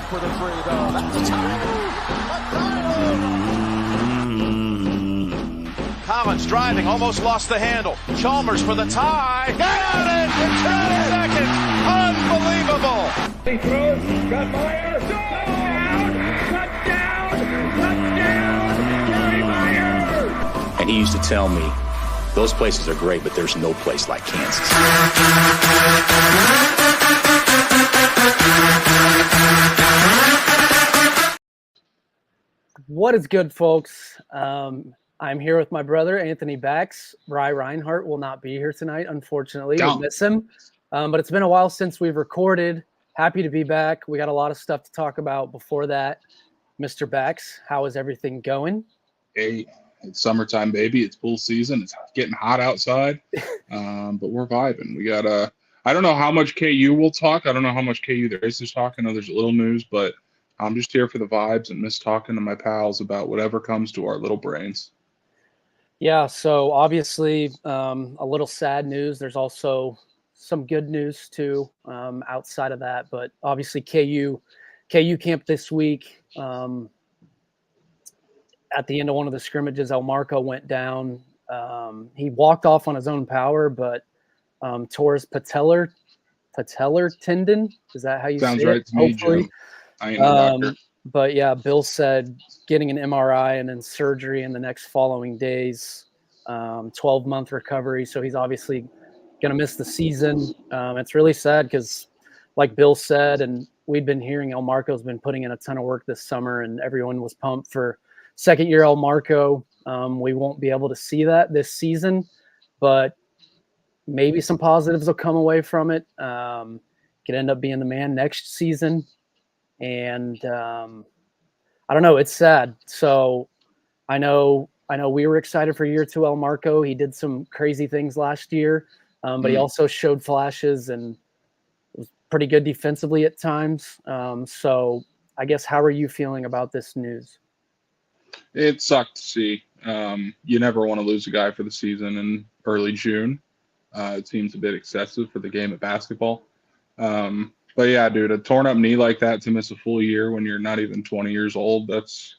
for the three, though. That's two. Collins driving, almost lost the handle. Chalmers for the tie. Got it in 2 seconds. Unbelievable. He throws. Got Meyer. Touchdown. Gary Meyer. And he used to tell me, those places are great, but there's no place like Kansas. What is good, folks? I'm here with my brother, Anthony Bax. Rye Reinhardt will not be here tonight, unfortunately. We miss him. But it's been a while since we've recorded. Happy to be back. We got a lot of stuff to talk about before that. Mr. Bax, how is everything going? Hey, it's summertime, baby. It's pool season. It's getting hot outside, but we're vibing. We got I don't know how much KU we'll talk. I don't know how much KU there is to talk. I know there's a little news, but I'm just here for the vibes and miss talking to my pals about whatever comes to our little brains. Yeah, so obviously a little sad news. There's also some good news too outside of that, but obviously KU camp this week. At the end of one of the scrimmages, Elmarko went down. He walked off on his own power, but tore his patellar tendon. Is that how you Sounds say right it? to me, Hopefully. Jim. I ain't no doctor. But yeah, Bill said getting an MRI and then surgery in the next following days, 12-month recovery. So he's obviously going to miss the season. It's really sad because like Bill said, and we've been hearing Elmarko's been putting in a ton of work this summer and everyone was pumped for second year Elmarko. We won't be able to see that this season, but maybe some positives will come away from it. Could end up being the man next season. And I don't know, it's sad. So I know we were excited for year two Elmarko. He did some crazy things last year, but he also showed flashes and was pretty good defensively at times. So I guess, how are you feeling about this news? It sucked to see. You never want to lose a guy for the season in early June. It seems a bit excessive for the game of basketball. But yeah, dude, a torn up knee like that to miss a full year when you're not even 20 years old, that's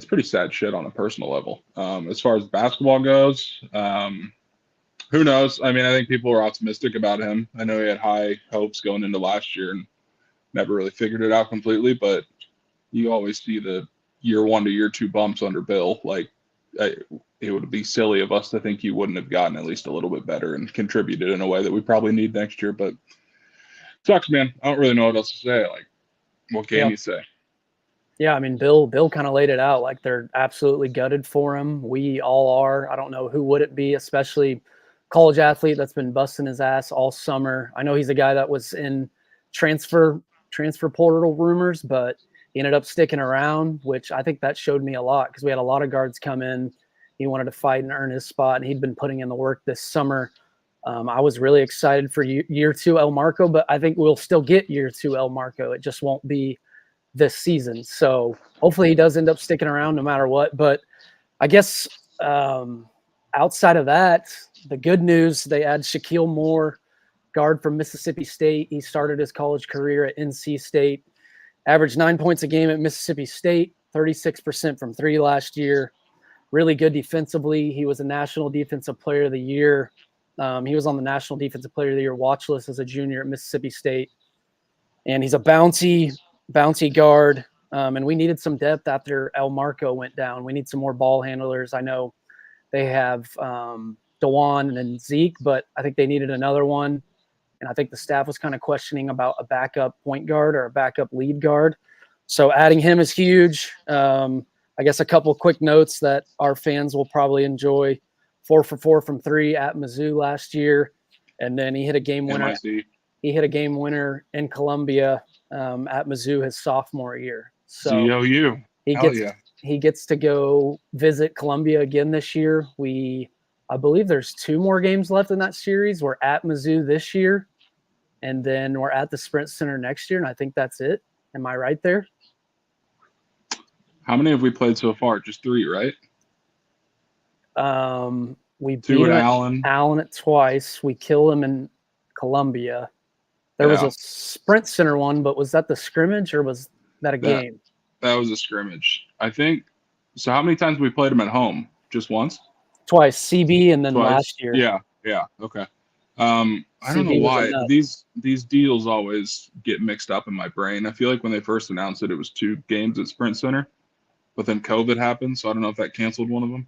pretty sad shit on a personal level. As far as basketball goes, who knows? I mean, I think people are optimistic about him. I know he had high hopes going into last year and never really figured it out completely, but you always see the year one to year two bumps under Bill. Like, it would be silly of us to think you wouldn't have gotten at least a little bit better and contributed in a way that we probably need next year. But sucks, man. I don't really know what else to say. Like, what can you say? Yeah, I mean, Bill kind of laid it out. Like, they're absolutely gutted for him. We all are. I don't know who would it be, especially college athlete that's been busting his ass all summer. I know he's a guy that was in transfer portal rumors, but he ended up sticking around, which I think that showed me a lot because we had a lot of guards come in. He wanted to fight and earn his spot, and he'd been putting in the work this summer. I was really excited for year two Elmarko, but I think we'll still get year two Elmarko. It just won't be this season. So hopefully he does end up sticking around no matter what. But I guess outside of that, the good news, they add Shakeel Moore, guard from Mississippi State. He started his college career at NC State, averaged 9 points a game at Mississippi State, 36% from three last year. Really good defensively. He was a National Defensive Player of the Year. He was on the National Defensive Player of the Year watch list as a junior at Mississippi State. And he's a bouncy guard. And we needed some depth after Elmarko went down. We need some more ball handlers. I know they have DeJuan and Zeke, but I think they needed another one. And I think the staff was kind of questioning about a backup point guard or a backup lead guard. So adding him is huge. I guess a couple quick notes that our fans will probably enjoy. 4 for 4 from three at Mizzou last year. And then he hit a game winner. He hit a game winner in Columbia at Mizzou his sophomore year. So COU. He gets to go visit Columbia again this year. I believe there's 2 more games left in that series. We're at Mizzou this year, and then we're at the Sprint Center next year, and I think that's it. Am I right there? How many have we played so far? Just 3, right? We beat Allen at twice. We killed him in Columbia. There was a Sprint Center one, but was that the scrimmage or was that a game? That was a scrimmage, I think. So how many times we played them at home? Just once? Twice, CB and then Twice? last year. Yeah, okay. I don't know CB was a why nut. these deals always get mixed up in my brain. I feel like when they first announced it, it was 2 games at Sprint Center, but then COVID happened, so I don't know if that canceled one of them.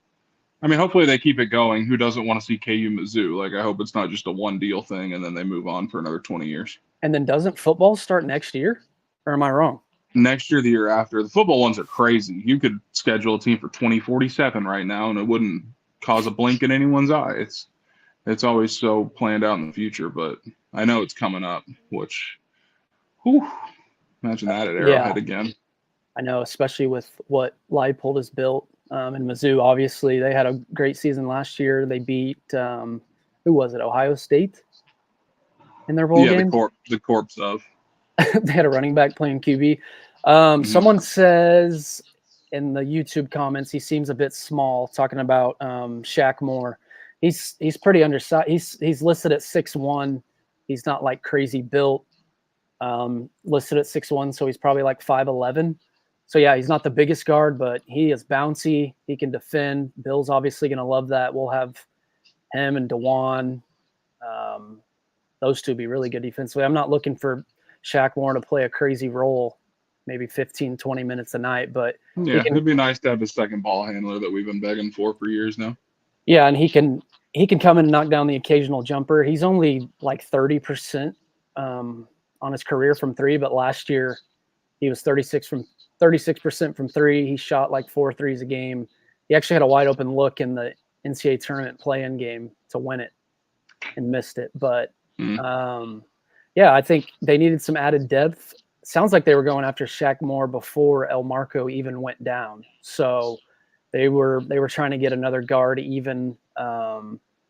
I mean, hopefully they keep it going. Who doesn't want to see KU Mizzou? Like, I hope it's not just a one deal thing and then they move on for another 20 years. And then doesn't football start next year? Or am I wrong? Next year, the year after. The football ones are crazy. You could schedule a team for 2047 right now, and it wouldn't cause a blink in anyone's eye. It's always so planned out in the future, but I know it's coming up, which, imagine that at Arrowhead again. I know, especially with what Leipold has built. In Mizzou, obviously, they had a great season last year. They beat, who was it, Ohio State in their bowl game? Yeah, the corpse of. They had a running back playing QB. Someone says in the YouTube comments he seems a bit small, talking about Shaq Moore. He's pretty undersized. He's listed at 6'1". He's not like crazy built. Listed at 6'1", so he's probably like 5'11". So yeah, he's not the biggest guard, but he is bouncy. He can defend. Bill's obviously going to love that. We'll have him and DeJuan. Those two be really good defensively. I'm not looking for Shaq Moore to play a crazy role, maybe 15, 20 minutes a night, but yeah, it'd be nice to have a second ball handler that we've been begging for years now. Yeah, and he can come in and knock down the occasional jumper. He's only like 30% on his career from 3, but last year he was 36% from 3. He shot like 4 threes a game. He actually had a wide open look in the NCAA tournament play-in game to win it and missed it. But yeah, I think they needed some added depth. Sounds like they were going after Shaq Moore before Elmarko even went down. So they were trying to get another guard even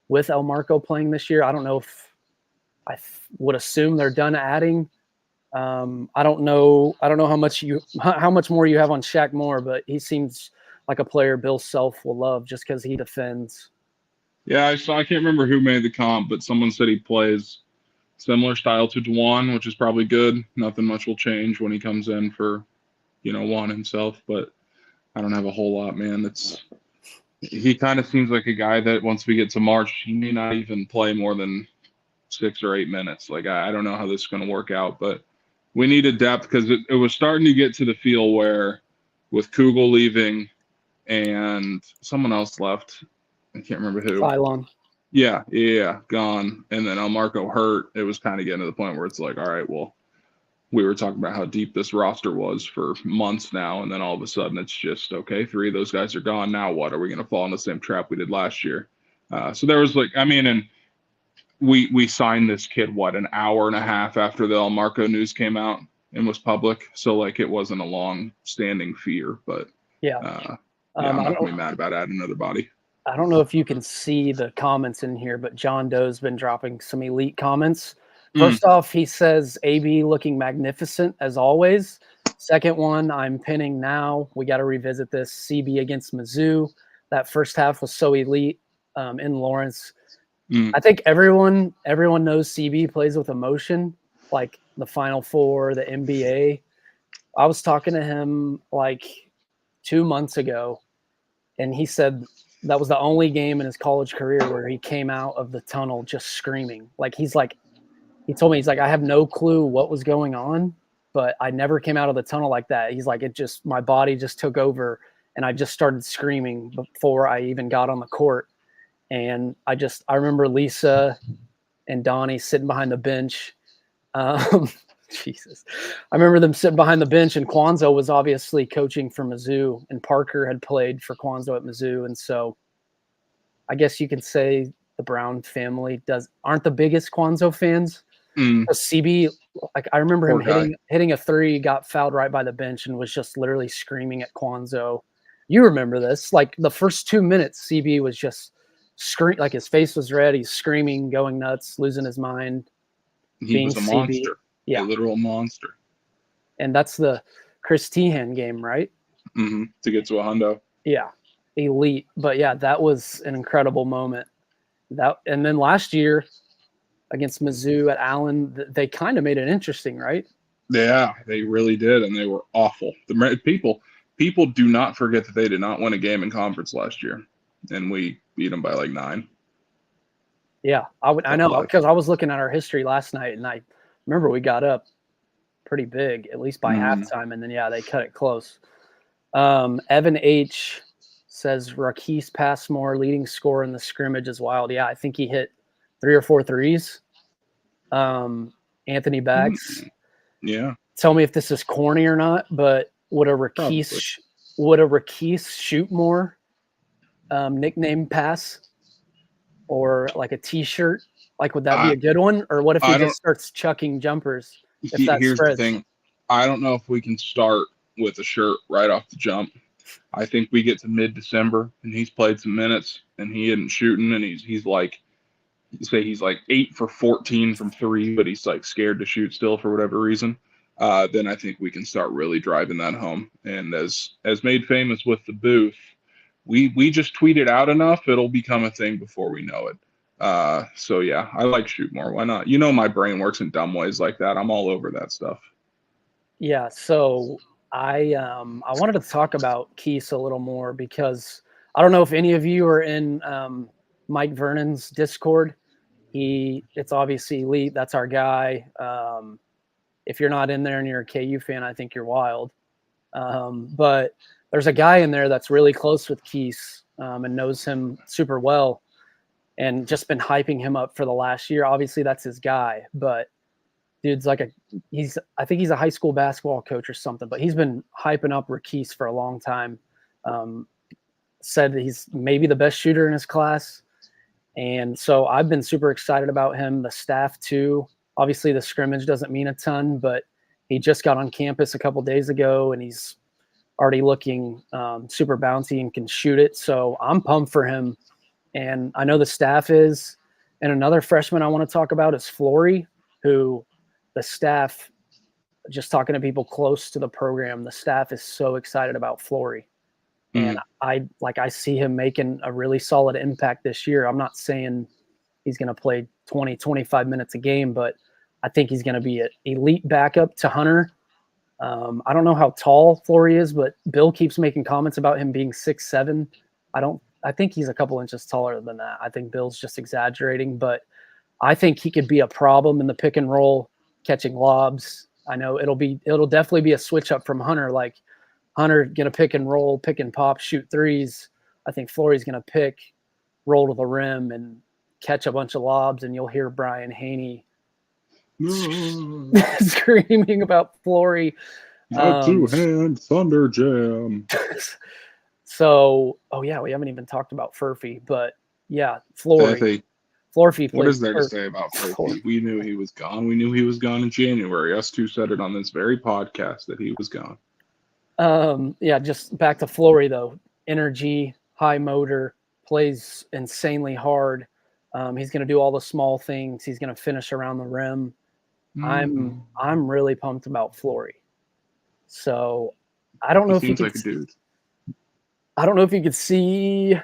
with Elmarko playing this year. I don't know if I would assume they're done adding. I don't know how much more you have on Shaq Moore, but he seems like a player Bill Self will love just because he defends. Yeah, I can't remember who made the comp, but someone said he plays similar style to DeJuan, which is probably good. Nothing much will change when he comes in for, Juan himself, but I don't have a whole lot, man. He kind of seems like a guy that once we get to March, he may not even play more than 6 or 8 minutes. Like, I don't know how this is going to work out, but we needed depth because it was starting to get to the feel where with Kugel leaving and someone else left. I can't remember who. Phylon. Yeah, gone. And then Elmarko hurt. It was kind of getting to the point where it's like, all right, well, we were talking about how deep this roster was for months now, and then all of a sudden it's just, okay, 3 of those guys are gone. Now what? Are we going to fall in the same trap we did last year? So there was and we signed this kid, an hour and a half after the Elmarko news came out and was public. So, it wasn't a long-standing fear, but I'm not going to be mad about adding another body. I don't know if you can see the comments in here, but John Doe's been dropping some elite comments. First off, he says, AB looking magnificent as always. Second one, I'm pinning now. We got to revisit this. CB against Mizzou. That first half was so elite in Lawrence. I think everyone knows CB plays with emotion, like the Final Four, the NBA. I was talking to him 2 months ago, and he said that was the only game in his college career where he came out of the tunnel just screaming. He told me, I have no clue what was going on, but I never came out of the tunnel like that. He's like, my body just took over and I just started screaming before I even got on the court. And I remember Lisa and Donnie sitting behind the bench. Jesus. I remember them sitting behind the bench, and Kwanzaa was obviously coaching for Mizzou, and Parker had played for Kwanzaa at Mizzou. And so I guess you can say the Brown family aren't the biggest Kwanzaa fans. CB, I remember him hitting a 3, got fouled right by the bench, and was just literally screaming at Kwanzaa. You remember this? The first 2 minutes, CB was just screaming, his face was red. He's screaming, going nuts, losing his mind. He was a monster. Yeah. A literal monster. And that's the Chris Tehan game, right? To get to a hundo. Yeah. Elite. But yeah, that was an incredible moment. And then last year, against Mizzou at Allen, they kind of made it interesting, right? Yeah, they really did, and they were awful. The people do not forget that they did not win a game in conference last year, and we beat them by like 9. Yeah, I know, because I was looking at our history last night, and I remember we got up pretty big, at least by halftime, and then they cut it close. Evan H says Rakis Passmore, leading scorer in the scrimmage, is wild. Yeah, I think he hit 3 or 4 threes. Anthony Bags. Yeah. Tell me if this is corny or not, but would a Rakis shoot more nickname pass or like a T-shirt? Like, would that be a good one? Or what if he just starts chucking jumpers? Here's the thing. I don't know if we can start with a shirt right off the jump. I think we get to mid-December and he's played some minutes and he isn't shooting, and he's like 8 for 14 from 3, but he's like scared to shoot still for whatever reason. Then I think we can start really driving that home. And as made famous with the booth, we just tweet it out enough, it'll become a thing before we know it. So yeah, I like shoot more. Why not? My brain works in dumb ways like that. I'm all over that stuff. Yeah. So I wanted to talk about Keese a little more because I don't know if any of you are in Mike Vernon's Discord. It's obviously elite. That's our guy. If you're not in there and you're a KU fan, I think you're wild. But there's a guy in there that's really close with Keese and knows him super well and just been hyping him up for the last year. Obviously, that's his guy, but dude's I think he's a high school basketball coach or something, but he's been hyping up Rakis for a long time. Said that he's maybe the best shooter in his class. And so I've been super excited about him, the staff too. Obviously the scrimmage doesn't mean a ton, but he just got on campus a couple days ago and he's already looking super bouncy and can shoot it. So I'm pumped for him. And I know the staff is. And another freshman I want to talk about is Flory, who the staff, just talking to people close to the program, the staff is so excited about Flory. And I see him making a really solid impact this year. I'm not saying he's going to play 20, 25 minutes a game, but I think he's going to be an elite backup to Hunter. I don't know how tall Flory is, but Bill keeps making comments about him being 6'7". I think he's a couple inches taller than that. I think Bill's just exaggerating, but I think he could be a problem in the pick and roll, catching lobs. I know it'll definitely be a switch up from Hunter. Like Hunter going to pick and roll, pick and pop, shoot threes. I think Flory's going to pick, roll to the rim, and catch a bunch of lobs, and you'll hear Brian Haney screaming about Flory. Two-hand thunder jam. So, we haven't even talked about Furphy, but yeah, Flory. Furphy. What is there to say about Furphy? We knew he was gone. We knew he was gone in January. Us two said it on this very podcast that he was gone. Just back to Flory though. Energy, high motor, plays insanely hard. He's going to do all the small things. He's going to finish around the rim. I'm really pumped about Flory. So I don't know if you could, like a dude. I don't know if you could see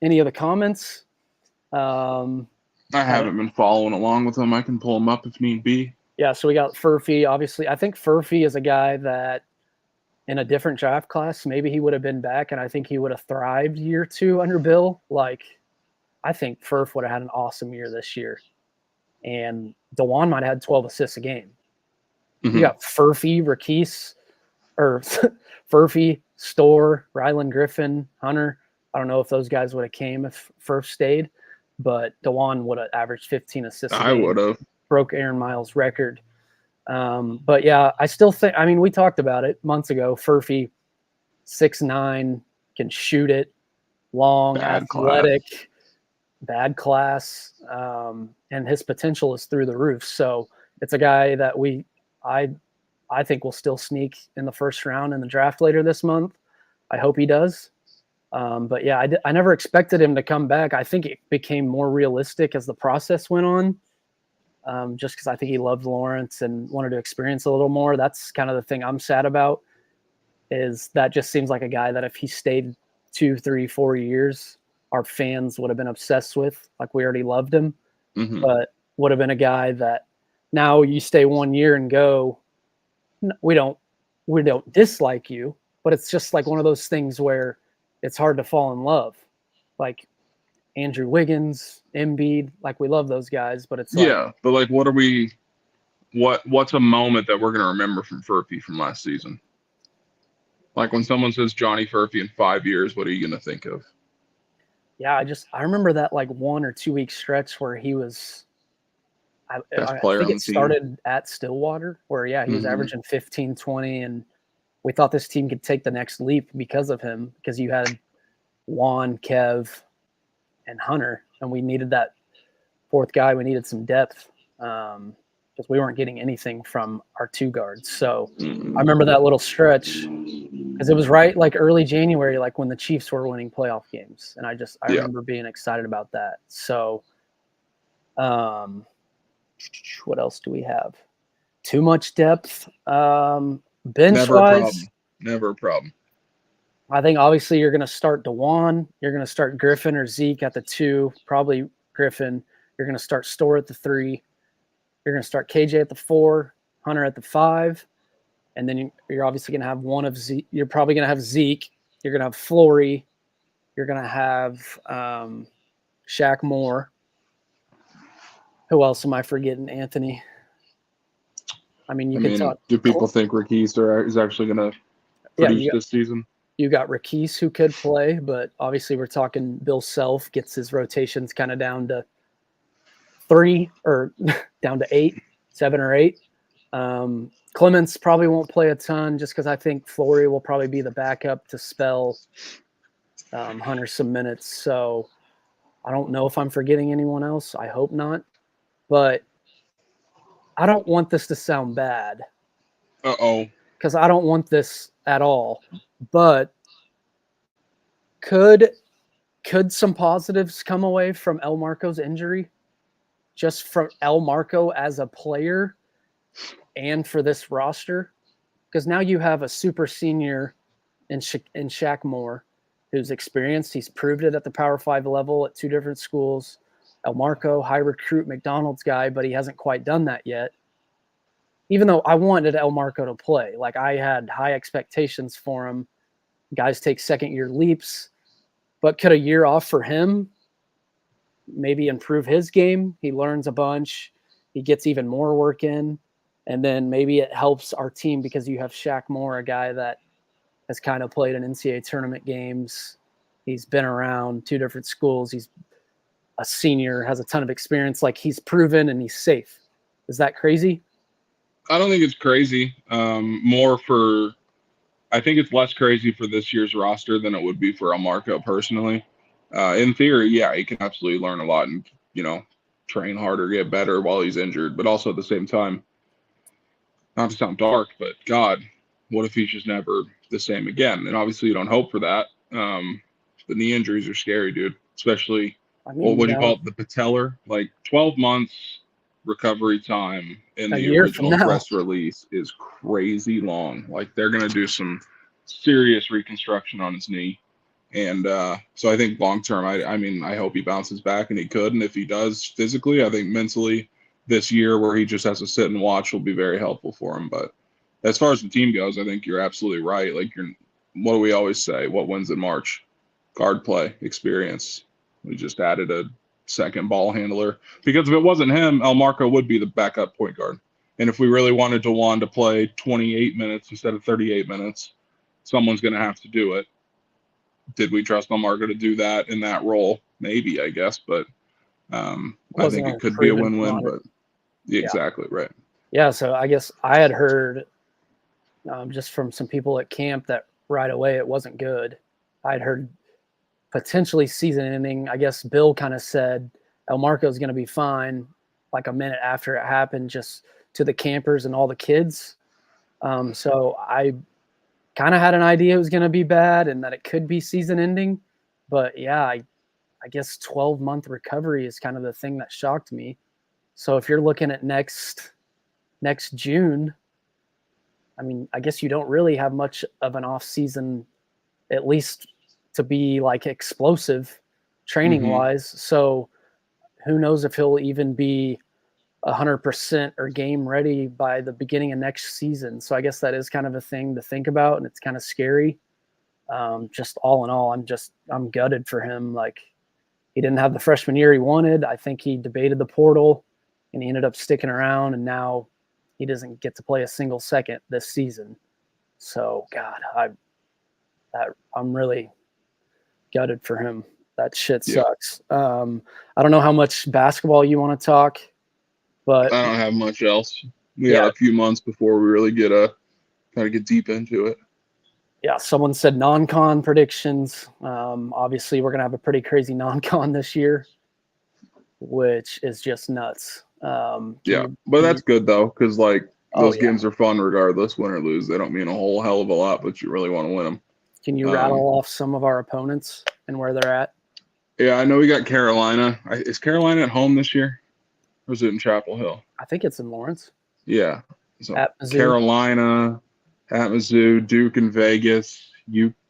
any of the comments. I haven't been following along with him. I can pull him up if need be. Yeah, so we got Furphy. Obviously, I think Furphy is a guy that in a different draft class, maybe he would have been back, and I think he would have thrived year 2 under Bill. Like, I think Furph would have had an awesome year this year. And DeJuan might have had 12 assists a game. You got Furphy, Rakis, or Furphy, Storr, Ryland Griffin, Hunter. I don't know if those guys would have came if Furph stayed, but DeJuan would have averaged 15 assists. I would have. Broke Aaron Miles' record. But yeah, I still think, we talked about it months ago. Furphy, 6'9", can shoot it, long, athletic, bad class, and his potential is through the roof. So it's a guy that I think will still sneak in the first round in the draft later this month. I hope he does. But yeah, I never expected him to come back. I think it became more realistic as the process went on. Just because I think he loved Lawrence and wanted to experience a little more. That's kind of the thing I'm sad about, is that just seems like a guy that if he stayed 2, 3, 4 years, our fans would have been obsessed with. Like, we already loved him. But would have been a guy that now you stay 1 year and go, we don't dislike you, but it's just like one of those things where it's hard to fall in love. Like Andrew Wiggins, Embiid, like we love those guys, but it's yeah. But like, what's a moment that we're gonna remember from Furphy from last season? Like when someone says Johnny Furphy in 5 years, what are you gonna think of? Yeah, I remember that like 1 or 2 week stretch where he was. I Player think on it the team. started at Stillwater, where he was averaging 15, 20, and we thought this team could take the next leap because of him, because you had Juan, Kev, and Hunter, and we needed that fourth guy. We needed some depth because we weren't getting anything from our two guards. So I remember that little stretch because it was right like early January, like when the Chiefs were winning playoff games, and I remember being excited about that. So, what else do we have? Too much depth. Bench wise, never a problem. I think obviously you're going to start DeJuan. You're going to start Griffin or Zeke at the 2, probably Griffin. You're going to start Store at the 3. You're going to start KJ at the 4, Hunter at the 5. And then you're obviously going to have one of Zeke. You're probably going to have Zeke. You're going to have Flory. You're going to have Shaq Moore. Who else am I forgetting? Anthony. I mean, do people think Rakis is actually going to produce this season? You got Rakis who could play, but obviously we're talking Bill Self gets his rotations kind of down to 3 or down to 8, 7 or 8. Clements probably won't play a ton just because I think Flory will probably be the backup to spell Hunter some minutes. So I don't know if I'm forgetting anyone else. I hope not. But I don't want this to sound bad. Because I don't want this at all. But could some positives come away from Elmarko's injury? Just from Elmarko as a player and for this roster? Because now you have a super senior in Shaq Moore who's experienced. He's proved it at the Power 5 level at 2 different schools. Elmarko, high recruit McDonald's guy, but he hasn't quite done that yet. Even though I wanted Elmarko to play. Like I had high expectations for him. Guys take second-year leaps. But could a year off for him maybe improve his game? He learns a bunch. He gets even more work in. And then maybe it helps our team because you have Shaq Moore, a guy that has kind of played in NCAA tournament games. He's been around 2 different schools. He's a senior, has a ton of experience. Like he's proven and he's safe. Is that crazy? I don't think it's crazy. I think it's less crazy for this year's roster than it would be for Elmarko personally. In theory, yeah, he can absolutely learn a lot and, train harder, get better while he's injured. But also at the same time, not to sound dark, but God, what if he's just never the same again? And obviously you don't hope for that. The knee injuries are scary, dude, especially what do you call it? The patellar, like 12 months recovery time in the original press release is crazy long. Like they're going to do some serious reconstruction on his knee. And so I think long term, I hope he bounces back, and he could. And if he does physically, I think mentally this year where he just has to sit and watch will be very helpful for him. But as far as the team goes, I think you're absolutely right. Like what do we always say? What wins in March? Guard play, experience. We just added a second ball handler because if it wasn't him, Elmarko would be the backup point guard. And if we really wanted DeJuan to play 28 minutes instead of 38 minutes, someone's going to have to do it. Did we trust Elmarko to do that in that role? Maybe, I guess, but I think it could be a win-win. But exactly right. Yeah, so I guess I had heard just from some people at camp that right away it wasn't good. I'd heard potentially season ending. I guess Bill kind of said Elmarko is going to be fine like a minute after it happened, just to the campers and all the kids. So I kind of had an idea it was going to be bad and that it could be season ending. But yeah, I guess 12-month recovery is kind of the thing that shocked me. So if you're looking at next June, I mean, I guess you don't really have much of an off season, at least to be like explosive training wise. So who knows if he'll even be 100% or game ready by the beginning of next season. So I guess that is kind of a thing to think about, and it's kind of scary. Just all in all, I'm gutted for him. Like, he didn't have the freshman year he wanted. I think he debated the portal, and he ended up sticking around, and now he doesn't get to play a single second this season. So, God, I'm really gutted for him. That shit sucks. I don't know how much basketball you want to talk, but I don't have much else. We got a few months before we really get deep into it. Yeah, someone said non-con predictions. Obviously, we're going to have a pretty crazy non-con this year, which is just nuts. But that's good, though, because, like, those games are fun regardless, win or lose. They don't mean a whole hell of a lot, but you really want to win them. Can you rattle off some of our opponents and where they're at? Yeah, I know we got Carolina. Is Carolina at home this year? Or is it in Chapel Hill? I think it's in Lawrence. Yeah. So at Mizzou. Carolina, at Mizzou, Duke and Vegas,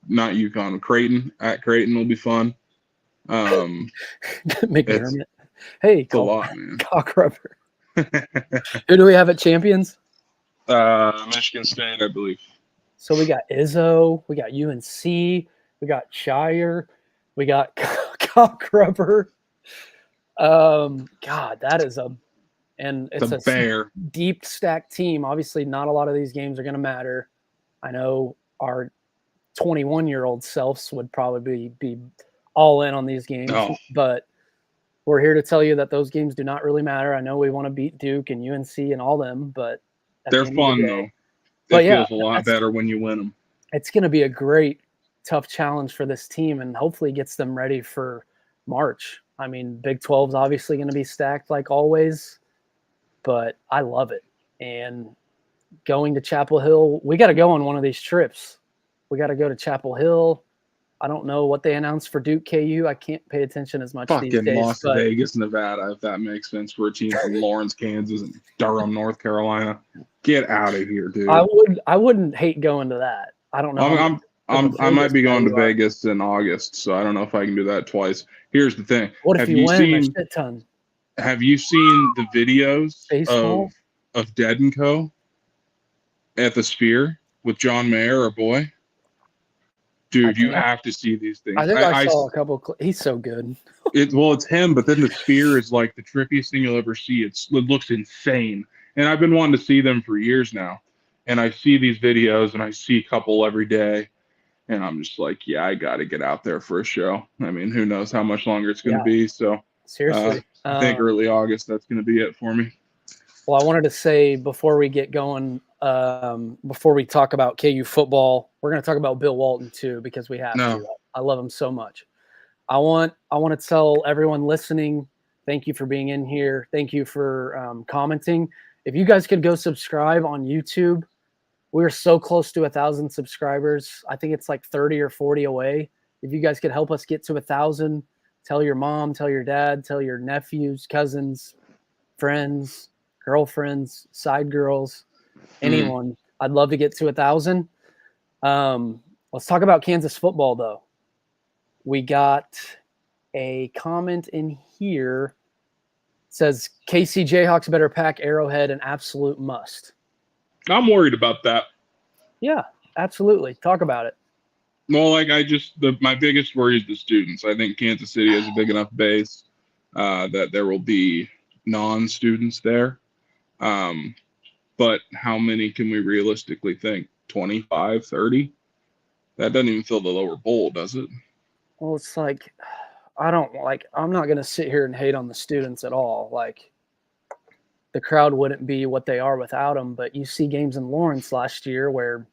not UConn, Creighton. At Creighton will be fun. McDermott. Hey, it's a lot, man. Cock rubber. Who do we have at champions? Michigan State, I believe. So we got Izzo, we got UNC, we got Shire, we got Cock rubber. God, that is it's a bear. Deep stacked team. Obviously, not a lot of these games are going to matter. I know our 21-year-old selves would probably be all in on these games, but we're here to tell you that those games do not really matter. I know we want to beat Duke and UNC and all them, but they're fun though. It feels a lot better when you win them. It's going to be a great, tough challenge for this team, and hopefully gets them ready for March. I mean, Big 12's obviously going to be stacked like always, but I love it. And going to Chapel Hill, we got to go on one of these trips. We got to go to Chapel Hill. I don't know what they announced for Duke KU. I can't pay attention as much these days. Las Vegas, Nevada, if that makes sense, for a team from Lawrence, Kansas, and Durham, North Carolina. Get out of here, dude. I wouldn't hate going to that. I don't know. I might be going to Vegas in August, so I don't know if I can do that twice. Here's the thing. What if you win a shit ton? Have you seen the videos of Dead & Co. at the Sphere with John Mayer, our boy? Dude, you have to see these things. I think I saw a couple. He's so good. It's him, but then the Sphere is like the trippiest thing you'll ever see. It looks insane. And I've been wanting to see them for years now. And I see these videos, and I see a couple every day. And I'm just like, yeah, I got to get out there for a show. I mean, who knows how much longer it's going to be. So seriously, I think early August, that's going to be it for me. Well, I wanted to say before we get going, before we talk about KU football, we're going to talk about Bill Walton too, because we have to. I love him so much. I want to tell everyone listening, thank you for being in here. Thank you for commenting. If you guys could go subscribe on YouTube, we're so close to 1,000 subscribers. I think it's like 30 or 40 away. If you guys could help us get to 1,000, tell your mom, tell your dad, tell your nephews, cousins, friends, girlfriends, side girls, anyone. I'd love to get to 1,000. Let's talk about Kansas football, though. We got a comment in here. It says, KC Jayhawks better pack Arrowhead, an absolute must. I'm worried about that. Yeah, absolutely. Talk about it. Well, like my biggest worry is the students. I think Kansas City has a big enough base that there will be non-students there. But how many can we realistically think? 25, 30? That doesn't even fill the lower bowl, does it? Well, it's like, I'm not going to sit here and hate on the students at all. Like, the crowd wouldn't be what they are without them. But you see games in Lawrence last year where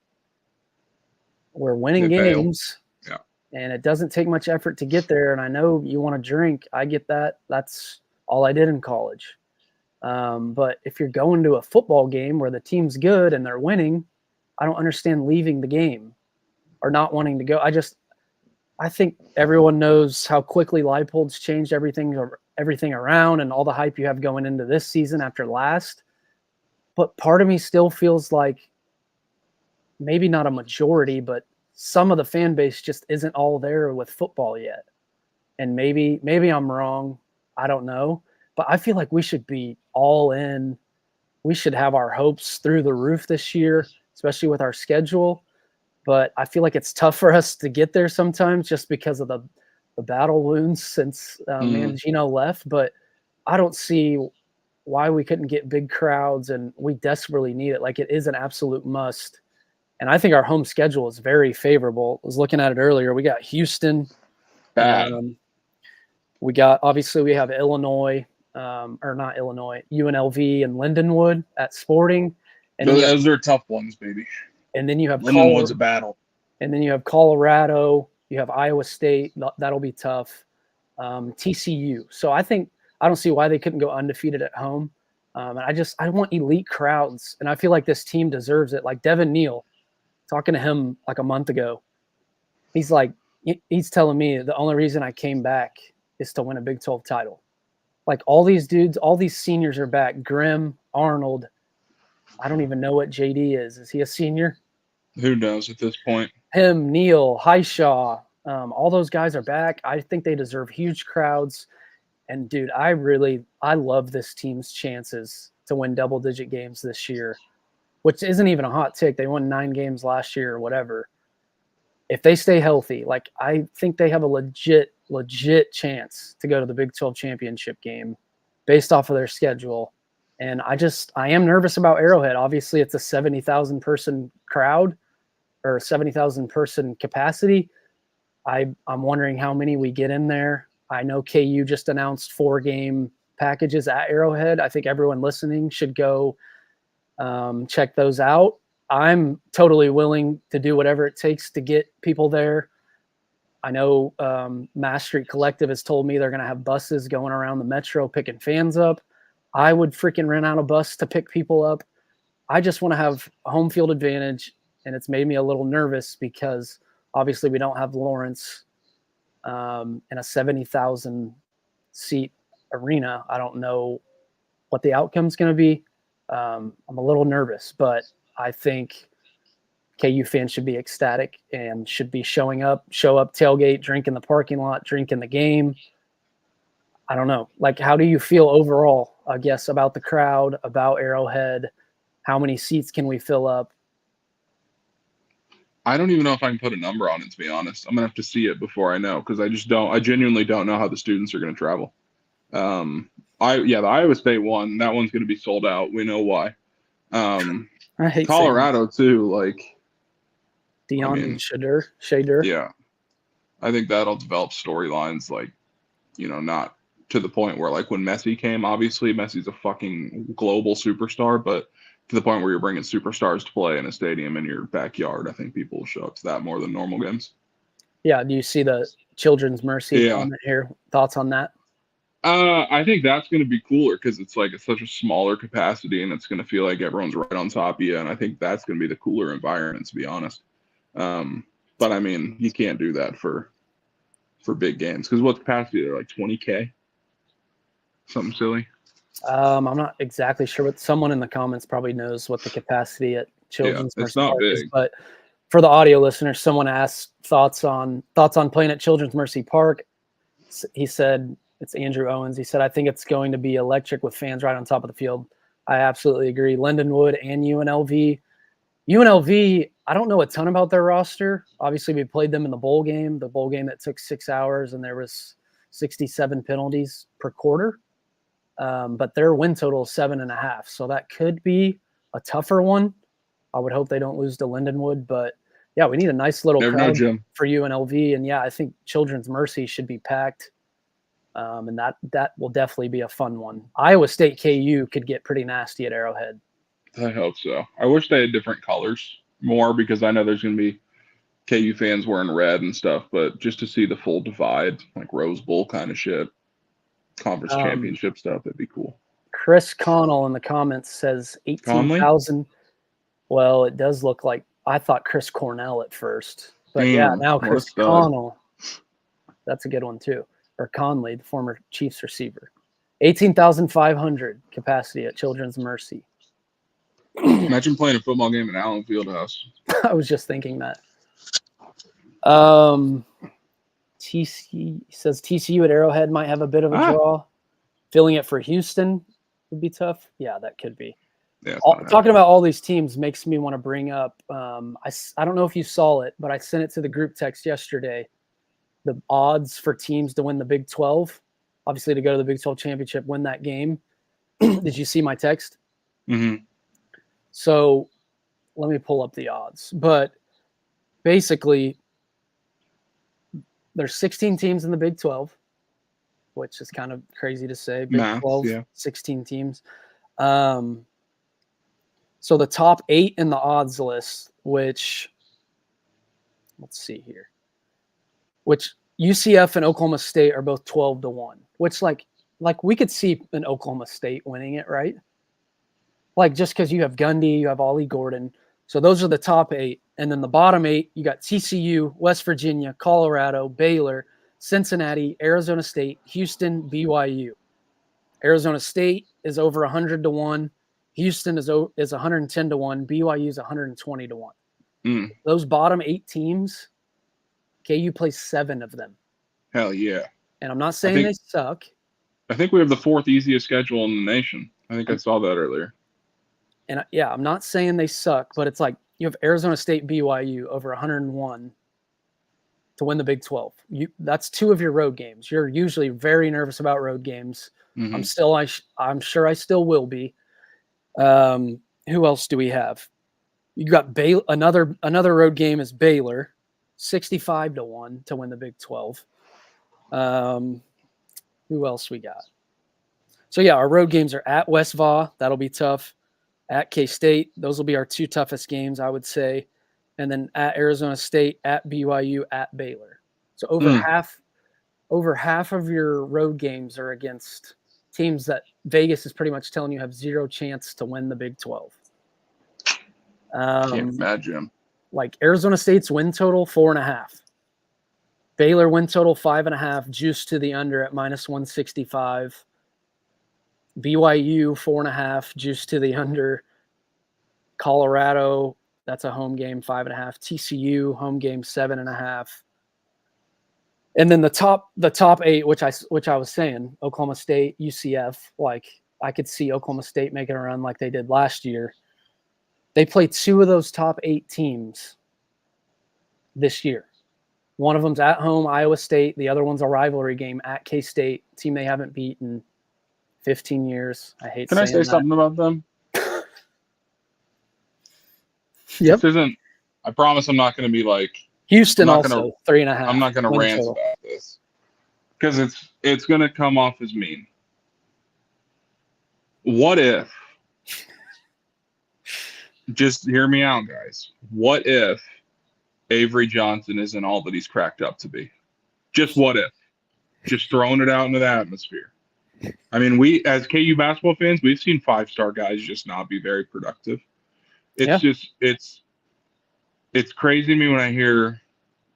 we're winning games, and it doesn't take much effort to get there. And I know you want to drink. I get that. That's all I did in college. But if you're going to a football game where the team's good and they're winning, I don't understand leaving the game or not wanting to go. I think everyone knows how quickly Leipold's changed everything around and all the hype you have going into this season after last. But part of me still feels like maybe not a majority, but some of the fan base just isn't all there with football yet. And maybe I'm wrong. I don't know. but I feel like we should be all in. We should have our hopes through the roof this year, especially with our schedule. But I feel like it's tough for us to get there sometimes just because of the battle wounds since Mangino left. But I don't see why we couldn't get big crowds, and we desperately need it. Like, it is an absolute must. And I think our home schedule is very favorable. I was looking at it earlier. We got Houston. Bad. We have Illinois. Or not Illinois, UNLV and Lindenwood at Sporting. And those are tough ones, baby. And then you have Lindenwood's a battle. And then you have Colorado. You have Iowa State. That'll be tough. TCU. So I don't see why they couldn't go undefeated at home. And I want elite crowds. And I feel like this team deserves it. Like Devin Neal, talking to him like a month ago, he's telling me the only reason I came back is to win a Big 12 title. Like, all these dudes, all these seniors are back. Grimm, Arnold. I don't even know what JD is. Is he a senior? Who knows at this point? Him, Neal, Highshaw. All those guys are back. I think they deserve huge crowds. And, dude, I love this team's chances to win double-digit games this year, which isn't even a hot take. They won 9 games last year or whatever. If they stay healthy, like, I think they have a legit chance to go to the Big 12 championship game based off of their schedule. And I am nervous about Arrowhead. Obviously, it's a 70,000 person crowd or 70,000 person capacity. I'm wondering how many we get in there. I know KU just announced 4-game packages at Arrowhead. I think everyone listening should go check those out. I'm totally willing to do whatever it takes to get people there. I know Mass Street Collective has told me they're going to have buses going around the metro picking fans up. I would freaking rent out a bus to pick people up. I just want to have a home field advantage, and it's made me a little nervous because obviously we don't have Lawrence in a 70,000 seat arena. I don't know what the outcome's going to be. I'm a little nervous, but I think KU fans should be ecstatic and should be show up, tailgate, drink in the parking lot, drink in the game. I don't know. Like, how do you feel overall, I guess, about the crowd, about Arrowhead? How many seats can we fill up? I don't even know if I can put a number on it, to be honest. I'm going to have to see it before I know, because I genuinely don't know how the students are going to travel. The Iowa State one, that one's going to be sold out. We know why. I hate Colorado too, like Deion Shader. Yeah. I think that'll develop storylines, like, not to the point where, like, when Messi came, obviously Messi's a fucking global superstar, but to the point where you're bringing superstars to play in a stadium in your backyard, I think people will show up to that more than normal games. Yeah. Do you see the Children's Mercy comment here? Thoughts on that? I think that's going to be cooler because it's such a smaller capacity, and it's going to feel like everyone's right on top of you. And I think that's going to be the cooler environment, to be honest. But I mean, you can't do that for big games, because what capacity are like 20K? Something silly. I'm not exactly sure, but someone in the comments probably knows what the capacity at Children's Mercy Park is. But for the audio listeners, someone asked thoughts on playing at Children's Mercy Park. He said, it's Andrew Owens. He said, I think it's going to be electric with fans right on top of the field. I absolutely agree. Lindenwood and UNLV. UNLV, I don't know a ton about their roster. Obviously, we played them in the bowl game that took 6 hours, and there was 67 penalties per quarter. But their win total is 7.5. So that could be a tougher one. I would hope they don't lose to Lindenwood. But, yeah, we need a nice little crowd for UNLV. And, yeah, I think Children's Mercy should be packed. And that will definitely be a fun one. Iowa State KU could get pretty nasty at Arrowhead. I hope so. I wish they had different colors more, because I know there's going to be KU fans wearing red and stuff, but just to see the full divide, like Rose Bowl kind of shit, conference championship stuff, that'd be cool. Chris Connell in the comments says 18,000. Well, it does look like, I thought Chris Cornell at first, but now Chris Connell. That's a good one too. Or Conley, the former Chiefs receiver. 18,500 capacity at Children's Mercy. Imagine playing a football game at Allen Fieldhouse. I was just thinking that. TC says TCU at Arrowhead might have a bit of a draw. Filling it for Houston would be tough. Yeah, that could be. Yeah, Talking about all these teams makes me want to bring up. I don't know if you saw it, but I sent it to the group text yesterday. The odds for teams to win the Big 12, obviously to go to the Big 12 championship, win that game. Did you see my text? Mm-hmm. So let me pull up the odds. But basically, there's 16 teams in the Big 12, which is kind of crazy to say. Big 12, yeah. 16 teams. So the top 8 in the odds list, which, let's see here, which UCF and Oklahoma State are both 12-1, which like we could see an Oklahoma State winning it, right? Like just because you have Gundy, you have Ollie Gordon. So those are the top 8. And then the bottom 8, you got TCU, West Virginia, Colorado, Baylor, Cincinnati, Arizona State, Houston, BYU. Arizona State is over 100-1. Houston is 110-1. BYU is 120-1. Those bottom 8 teams, KU plays 7 of them. Hell yeah. And I'm not saying they suck. I think we have the 4th easiest schedule in the nation. I think I saw that earlier. And yeah, I'm not saying they suck, but it's like you have Arizona State, BYU over 101 to win the Big 12. That's 2 of your road games. You're usually very nervous about road games. Mm-hmm. I'm sure I still will be. Who else do we have? You got another road game is Baylor, 65-1 to win the Big 12. Who else we got? So yeah, our road games are at West Va. That'll be tough. At K-State, those will be our 2 toughest games, I would say. And then at Arizona State, at BYU, at Baylor. So over half of your road games are against teams that Vegas is pretty much telling you have 0 chance to win the Big 12. Can't imagine. Like Arizona State's win total 4.5. Baylor win total 5.5, juice to the under at -165. BYU 4.5, juice to the under. Colorado, that's a home game, 5.5. TCU home game 7.5. And then the top 8, which I was saying, Oklahoma State, UCF, like I could see Oklahoma State making a run like they did last year. They play 2 of those top 8 teams this year. One of them's at home, Iowa State. The other one's a rivalry game at K-State, team they haven't beaten 15 years. I hate saying that. Can I say something about them? Yep. I promise I'm not going to be like Houston also 3.5. I'm not going to rant about this because it's going to come off as mean. What if? Just hear me out, guys. What if Avery Johnson isn't all that he's cracked up to be? Just what if? Just throwing it out into the atmosphere. I mean, we as KU basketball fans, we've seen 5-star guys just not be very productive. It's crazy to me when I hear,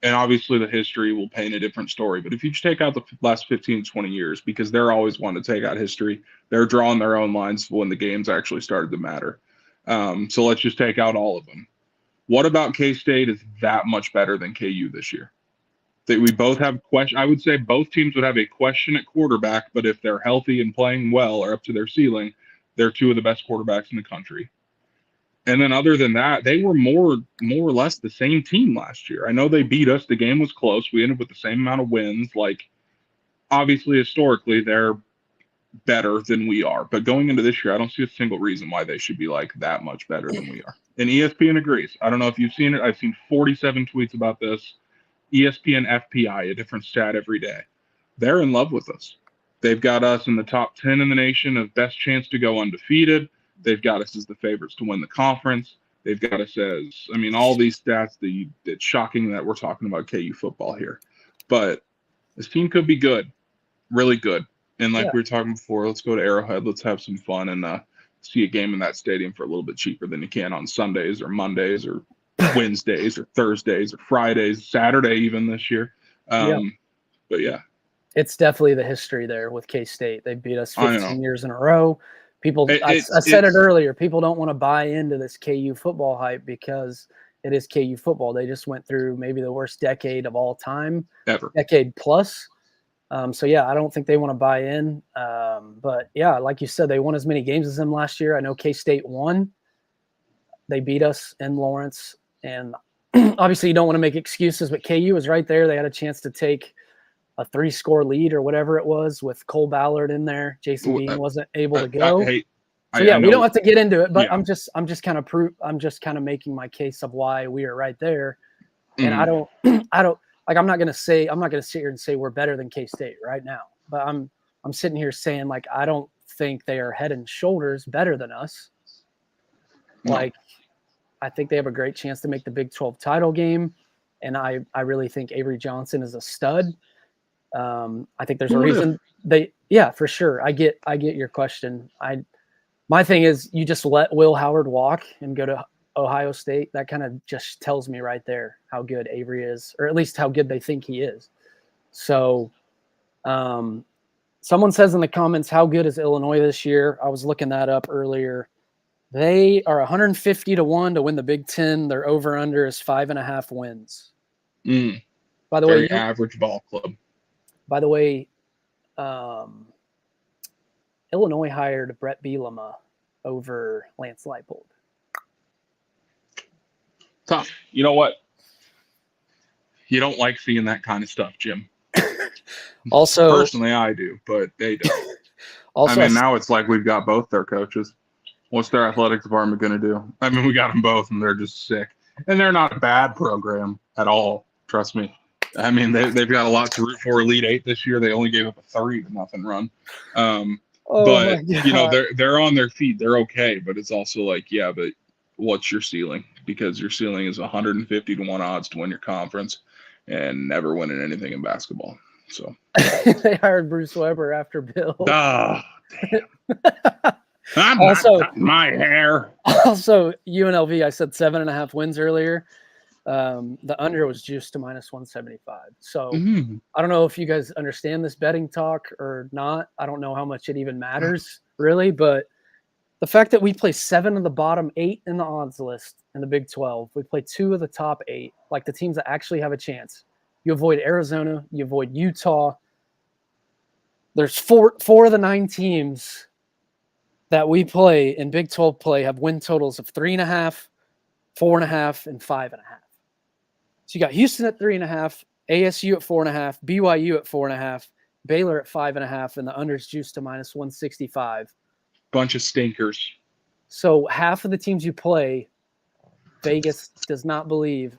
and obviously the history will paint a different story, but if you just take out the last 15, 20 years, because they're always wanting to take out history, they're drawing their own lines when the games actually started to matter. So let's just take out all of them. What about K-State is that much better than KU this year? That we both have I would say both teams would have a question at quarterback, but if they're healthy and playing well or up to their ceiling, they're 2 of the best quarterbacks in the country. And then other than that, they were more or less the same team last year. I know they beat us. The game was close. We ended with the same amount of wins. Like, obviously, historically, they're better than we are. But going into this year, I don't see a single reason why they should be, like, that much better than we are. And ESPN agrees. I don't know if you've seen it. I've seen 47 tweets about this. ESPN FPI, a different stat every day. They're in love with us. They've got us in the top 10 in the nation of best chance to go undefeated. They've got us as the favorites to win the conference. They've got us as, I mean, all these stats, it's shocking that we're talking about KU football here. But this team could be good, really good. And like we were talking before, let's go to Arrowhead. Let's have some fun and see a game in that stadium for a little bit cheaper than you can on Sundays or Mondays or Wednesdays or Thursdays or Fridays, Saturday even this year. But yeah. It's definitely the history there with K-State. They beat us 15 years in a row. People, I said it earlier, people don't want to buy into this KU football hype because it is KU football. They just went through maybe the worst decade of all time. Ever. Decade plus. So yeah, I don't think they want to buy in. But yeah, like you said, they won as many games as them last year. I know K-State won. They beat us in Lawrence, and obviously you don't want to make excuses, but KU was right there. They had a chance to take a 3-score lead or whatever it was with Cole Ballard in there. Jason Bean wasn't able to go. We don't have to get into it, but yeah. I'm just kind of making my case of why we are right there. And I don't like, I'm not going to sit here and say we're better than K-State right now, but I'm sitting here saying, like, I don't think they are head and shoulders better than us. No. Like, I think they have a great chance to make the Big 12 title game. And I really think Avery Johnson is a stud. I think there's a reason for sure. I get your question. My thing is, you just let Will Howard walk and go to Ohio State. That kind of just tells me right there how good Avery is, or at least how good they think he is. So someone says in the comments, how good is Illinois this year? I was looking that up earlier. They are 150-1 to win the Big Ten. Their over-under is 5.5 wins. By the way, average ball club. By the way, Illinois hired Brett Bielema over Lance Leipold. Tough. You know what? You don't like seeing that kind of stuff, Jim. Also, personally, I do, but they don't. Also, I mean, now it's like we've got both their coaches. What's their athletic department going to do? I mean, we got them both, and they're just sick. And they're not a bad program at all. Trust me. I mean, they've got a lot to root for. Elite Eight this year. They only gave up a 3-0 run. But you know, they're on their feet. They're okay. But it's also like, yeah, but what's your ceiling? Because your ceiling is 150-1 odds to win your conference and never winning anything in basketball. So they hired Bruce Weber after Bill. Oh, damn. I'm also not cutting my hair. Also, UNLV, I said 7.5 wins earlier. The under was juiced to -175. So I don't know if you guys understand this betting talk or not. I don't know how much it even matters, really. But the fact that we play 7 of the bottom 8 in the odds list in the Big 12, we play 2 of the top 8, like the teams that actually have a chance. You avoid Arizona, you avoid Utah. There's four of the 9 teams that we play in Big 12 play have win totals of 3.5, 4.5, and 5.5. So you got Houston at 3.5, ASU at 4.5, BYU at 4.5, Baylor at 5.5, and the under's juiced to -165. Bunch of stinkers. So half of the teams you play, Vegas does not believe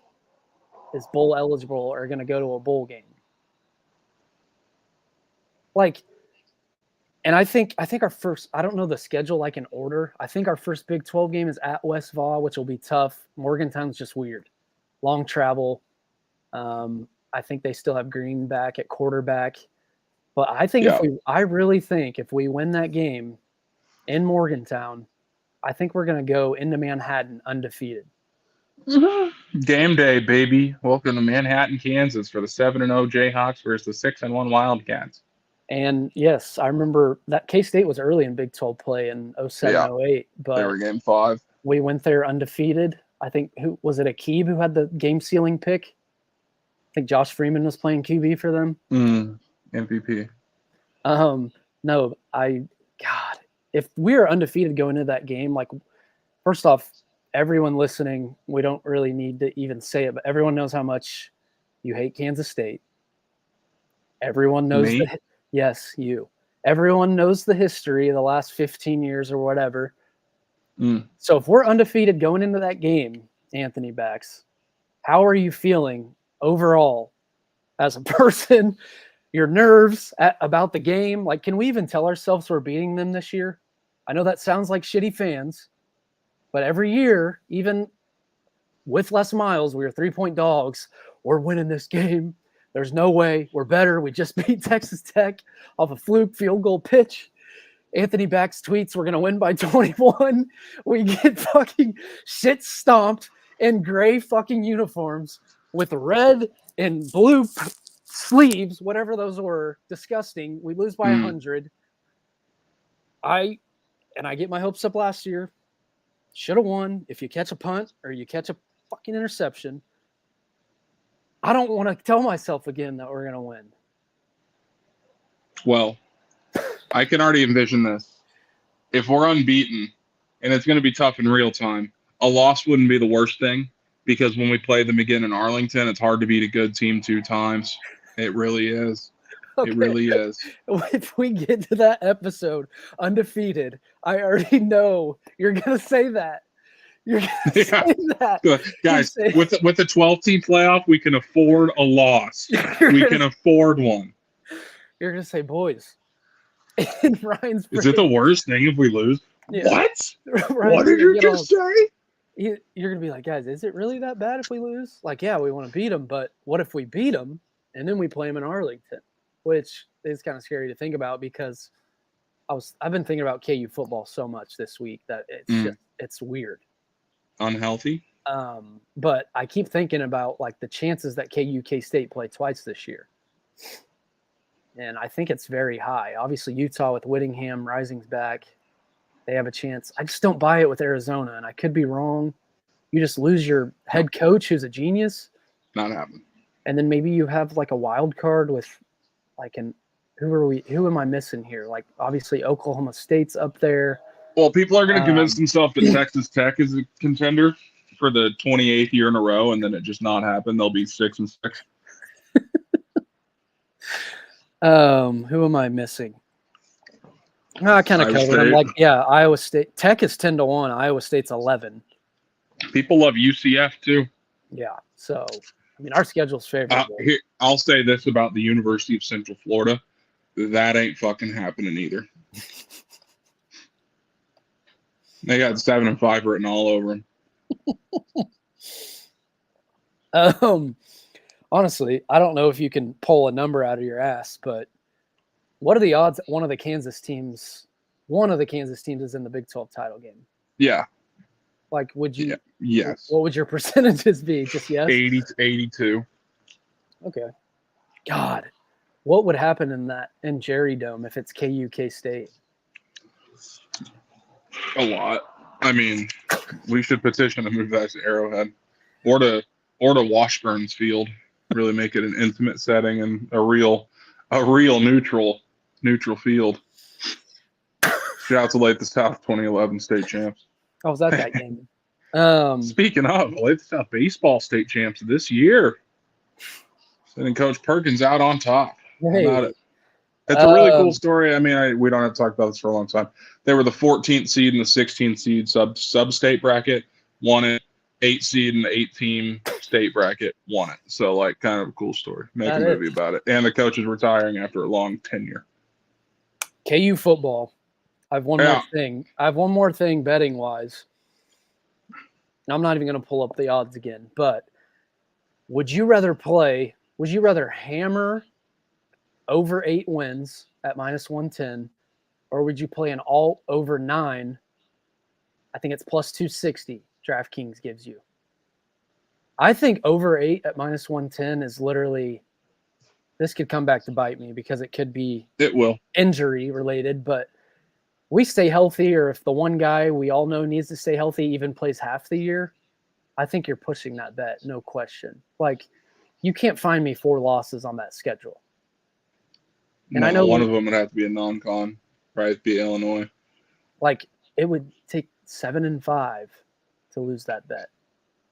is bowl eligible are going to go to a bowl game. Like, and I think our first, I don't know the schedule like in order. I think our first Big 12 game is at West Vaugh, which will be tough. Morgantown's just weird. Long travel. I think they still have Green back at quarterback. But I think I really think if we win that game in Morgantown, I think we're going to go into Manhattan undefeated. Game day, baby. Welcome to Manhattan, Kansas for the 7-0 Jayhawks versus the 6-1 Wildcats. And yes, I remember that K-State was early in Big 12 play in 07-08, but they were game 5. We went there undefeated. I think who was it? Akib who had the game sealing pick. I think Josh Freeman was playing QB for them. MVP. No, if we are undefeated going into that game, like, first off, everyone listening, we don't really need to even say it, but everyone knows how much you hate Kansas State. Everyone knows yes, you. Everyone knows the history of the last 15 years or whatever. So if we're undefeated going into that game, Anthony Bax, how are you feeling overall as a person? Your nerves about the game? Like, can we even tell ourselves we're beating them this year? I know that sounds like shitty fans, but every year, even with Les Miles, we were 3-point dogs. We're winning this game. There's no way. We're better. We just beat Texas Tech off a fluke field goal pitch. Anthony Bax tweets, we're going to win by 21. We get fucking shit stomped in gray fucking uniforms with red and blue sleeves, whatever those were. Disgusting. We lose by 100. I get my hopes up last year. Should have won. If you catch a punt or you catch a fucking interception, I don't want to tell myself again that we're going to win. Well, I can already envision this. If we're unbeaten, and it's going to be tough in real time, a loss wouldn't be the worst thing because when we play them again in Arlington, it's hard to beat a good team 2 times. It really is. Okay. It really is. If we get to that episode undefeated, I already know you're going to say that. You're going to say that. Guys, with the 12-team playoff, we can afford a loss. We can afford one. You're going to say, boys. And Ryan's Is it the worst thing if we lose? Yeah. What? Ryan's What did you just say? You're going to be like, guys, is it really that bad if we lose? Like, yeah, we want to beat them, but what if we beat them and then we play them in Arlington? Which is kind of scary to think about because I've been thinking about KU football so much this week that it's weird. Unhealthy? But I keep thinking about like the chances that KU K-State play twice this year. And I think it's very high. Obviously, Utah with Whittingham, Rising's back. They have a chance. I just don't buy it with Arizona, and I could be wrong. You just lose your head coach who's a genius. Not happening. And then maybe you have like a wild card with like who am I missing here? Like obviously Oklahoma State's up there. Well, people are going to convince themselves that Texas Tech is a contender for the 28th year in a row, and then it just not happen. They'll be 6-6. Who am I missing? I kind of covered. I'm like, yeah, Iowa State. Tech is 10-1. Iowa State's 11. People love UCF too. Yeah. So, I mean, our schedule's favorable. I'll say this about the University of Central Florida. That ain't fucking happening either. They got 7-5 written all over them. Honestly, I don't know if you can pull a number out of your ass, but what are the odds one of the Kansas teams is in the Big 12 title game? Yeah. Like, would you? Yeah. Yes. What would your percentages be? Just yes? 80 to 82. Okay. God, what would happen in Jerry Dome if it's KU K-State? A lot. I mean, we should petition to move that to Arrowhead or to Washburn's Field. Really make it an intimate setting and a real neutral field. Shout out to Lake the South 2011 state champs. I was at that game. Speaking of Lake the South baseball state champs this year, sending Coach Perkins out on top. Hey. It's a really cool story. I mean, we don't have to talk about this for a long time. They were the 14th seed and the 16th seed sub-state bracket, won it. 8 seed and the 8-team state bracket, won it. So, like, kind of a cool story. Make a movie about it. And the coach is retiring after a long tenure. KU football. I have one more thing betting-wise. I'm not even going to pull up the odds again, but would you rather hammer over 8 wins at -110, or would you play an all over 9? I think it's plus 260 DraftKings gives you. I think over 8 at -110 is literally, this could come back to bite me because it will injury related, but we stay healthy, or if the one guy we all know needs to stay healthy even plays half the year, I think you're pushing that bet, no question. Like, you can't find me 4 losses on that schedule. And no, I know one of them would have to be a non-con, right? Be Illinois. Like, it would take 7-5 to lose that bet.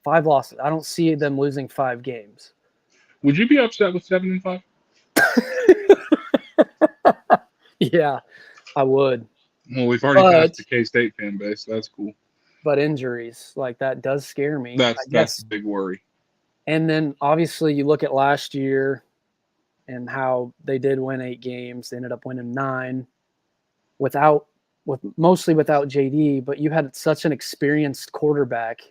5 losses. I don't see them losing 5 games. Would you be upset with 7-5? Yeah, I would. Well, we've already passed the K-State fan base. So that's cool. But injuries, like, that does scare me. That's a big worry. And then, obviously, you look at last year and how they did win 8 games. They ended up winning 9 mostly without JD, but you had such an experienced quarterback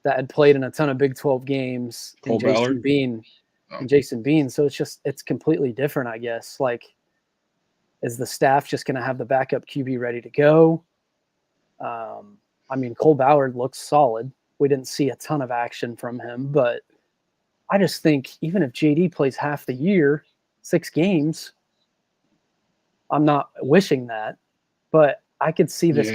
that had played in a ton of Big 12 games and Jason Bean. So it's completely different, I guess. Like, is the staff just going to have the backup QB ready to go? I mean, Cole Ballard looks solid. We didn't see a ton of action from him, but I just think even if JD plays half the year, 6 games, I'm not wishing that, but I could see this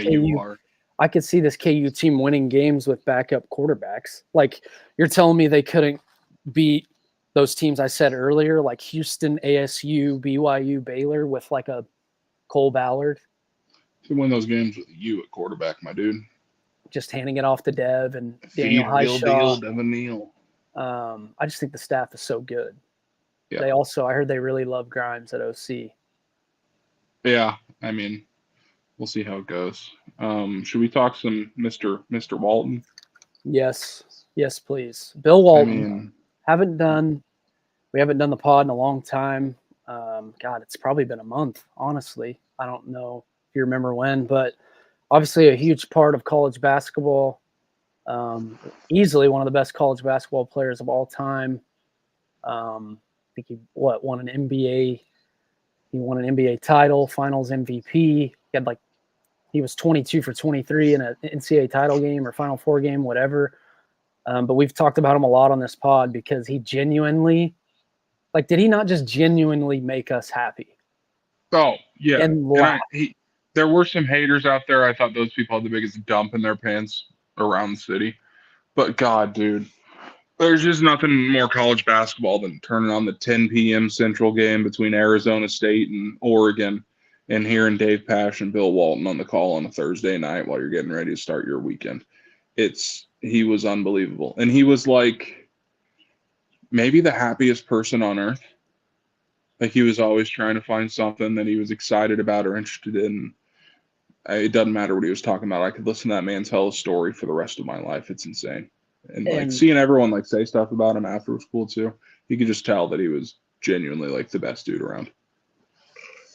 I could see this KU team winning games with backup quarterbacks. Like, you're telling me they couldn't beat those teams I said earlier, like Houston, ASU, BYU, Baylor, with like a Cole Ballard To win those games with you at quarterback, my dude. just handing it off to Dev and Daniel Feed Real Deal, Highshaw. Devin Neal. I just think the staff is so good. Yeah. They also, I heard they really love Grimes at OC. Yeah, I mean, we'll see how it goes. Should we talk some Mr. Walton? Yes, please. Bill Walton. I mean, We haven't done the pod in a long time. God, it's probably been a month, honestly. I don't know if you remember when, but obviously a huge part of college basketball. Easily one of the best college basketball players of all time. I think he won an NBA. He won an NBA title, Finals MVP. He was 22 for 23 in an NCAA title game or Final Four game, whatever. But we've talked about him a lot on this pod because he genuinely, did he not just genuinely make us happy? oh yeah. And laugh. There were some haters out there. I thought those people had the biggest dump in their pants around the city. But God, dude, there's just nothing more college basketball than turning on the 10 p.m. Central game between Arizona State and Oregon and hearing Dave Pash and Bill Walton on the call on a Thursday night while you're getting ready to start your weekend. He was unbelievable. And he was like maybe the happiest person on earth. Like he was always trying to find something that he was excited about or interested in. It doesn't matter what he was talking about. I could listen to that man tell a story for the rest of my life. It's insane. And like seeing everyone like say stuff about him after was cool too. You could just tell that he was genuinely like the best dude around.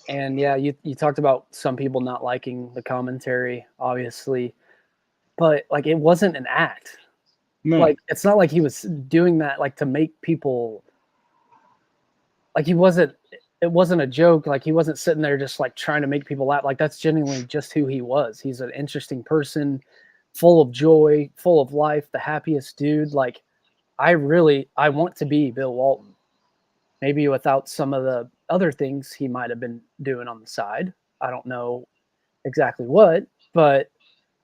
And yeah, you talked about some people not liking the commentary, obviously, but like it wasn't an act. No. Like it's not like he was doing that like to make people. Like it wasn't a joke. Like he wasn't sitting there just like trying to make people laugh. Like that's genuinely just who he was. He's an interesting person, full of joy, full of life, the happiest dude. Like I want to be Bill Walton. Maybe without some of the other things he might have been doing on the side. I don't know exactly what, but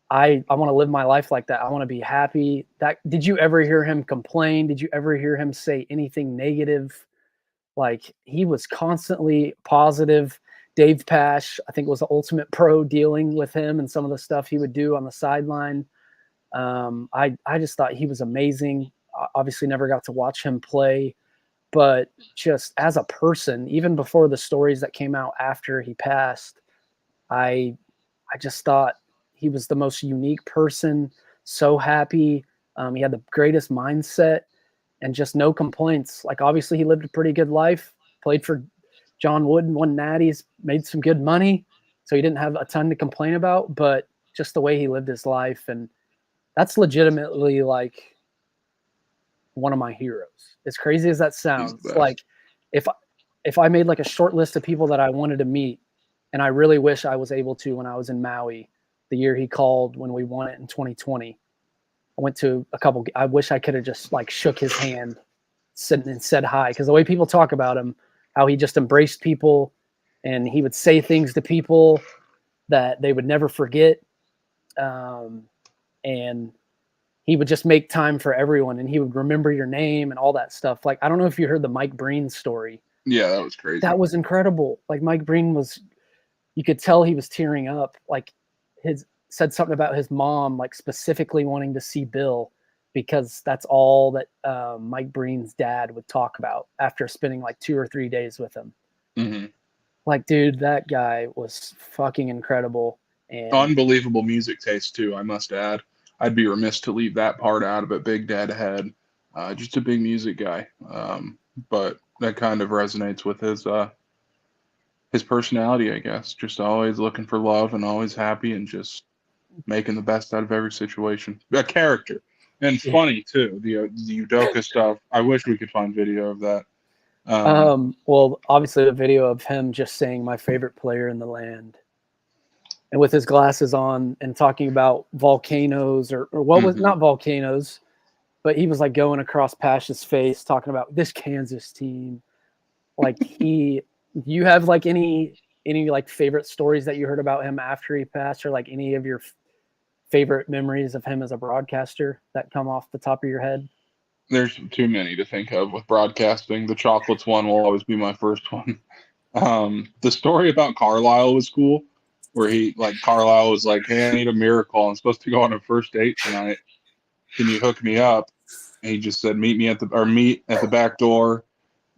I want to live my life like that. I want to be happy. Did you ever hear him complain? Did you ever hear him say anything negative? Like he was constantly positive. Dave Pash, I think, was the ultimate pro dealing with him and some of the stuff he would do on the sideline. I just thought he was amazing. Obviously never got to watch him play, but just as a person, even before the stories that came out after he passed, I just thought he was the most unique person, so happy. He had the greatest mindset and just no complaints. Like obviously he lived a pretty good life, played for John Wooden, won natties, made some good money. So he didn't have a ton to complain about, but just the way he lived his life. And that's legitimately like one of my heroes. As crazy as that sounds, like if I made like a short list of people that I wanted to meet, and I really wish I was able to when I was in Maui, the year he called when we won it in 2020. I went to a couple. I wish I could have just like shook his hand, said hi, because the way people talk about him, how he just embraced people, and he would say things to people that they would never forget, and he would just make time for everyone, and he would remember your name and all that stuff. Like I don't know if you heard the Mike Breen story. Yeah, that was crazy. That was incredible. Like Mike Breen you could tell he was tearing up. Like said something about his mom, like specifically wanting to see Bill because that's all that Mike Breen's dad would talk about after spending like 2 or 3 days with him. Mm-hmm. Like, dude, that guy was fucking incredible. And unbelievable music taste too, I must add. I'd be remiss to leave that part out of it. Big Dad Head, just a big music guy. But that kind of resonates with his personality, I guess. Just always looking for love and always happy and just making the best out of every situation. A character. And funny too. The Udoka stuff. I wish we could find video of that. Well, obviously the video of him just saying my favorite player in the land. And with his glasses on and talking about volcanoes or what was not volcanoes, but he was like going across Pash's face talking about this Kansas team. Like you have like any like favorite stories that you heard about him after he passed, or like any of your favorite memories of him as a broadcaster that come off the top of your head? There's too many to think of with broadcasting. The chocolates one will always be my first one. The story about Carlisle was cool, where Carlisle was like, "Hey, I need a miracle. I'm supposed to go on a first date tonight. Can you hook me up?" And he just said, meet at the back door."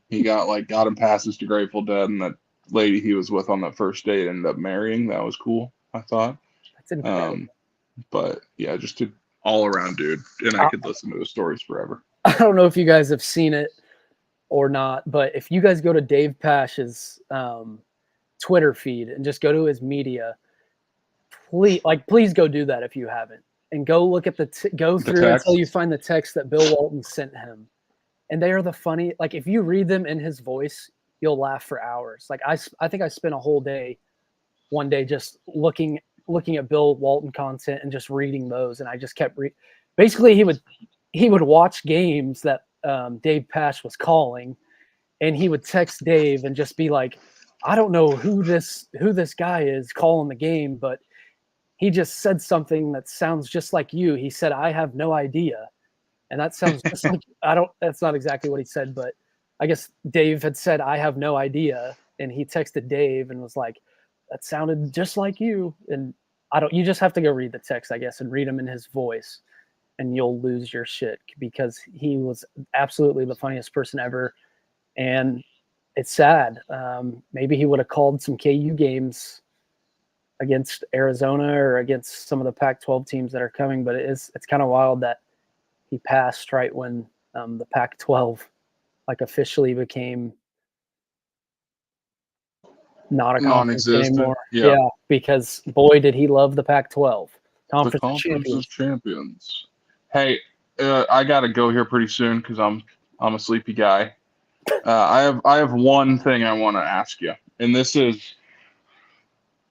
He got him passes to Grateful Dead, and that lady he was with on that first date ended up marrying. That was cool, I thought. That's incredible. But yeah, just an all around dude, and I could listen to his stories forever. I don't know if you guys have seen it or not, but if you guys go to Dave Pash's Twitter feed and just go to his media, please go do that if you haven't, and go look at go through until you find the text that Bill Walton sent him, and they are the funny. Like if you read them in his voice, you'll laugh for hours. Like I think I spent a whole day, one day, just looking at Bill Walton content and just reading those, and I just kept basically he would watch games that Dave Pash was calling, and he would text Dave and just be like, "I don't know who this guy is calling the game, but he just said something that sounds just like you. He said, 'I have no idea.'" And that sounds just like that's not exactly what he said, but I guess Dave had said, "I have no idea." And he texted Dave and was like, "That sounded just like you." And you just have to go read the text, I guess, and read them in his voice, and you'll lose your shit, because he was absolutely the funniest person ever. And it's sad. Maybe he would have called some KU games against Arizona or against some of the Pac-12 teams that are coming, but it's kind of wild that he passed right when the Pac-12 officially became not a conference anymore. Yeah, because boy, did he love the Pac-12. Conference of Champions. Hey, I gotta go here pretty soon because I'm a sleepy guy. I have one thing I want to ask you, and this is,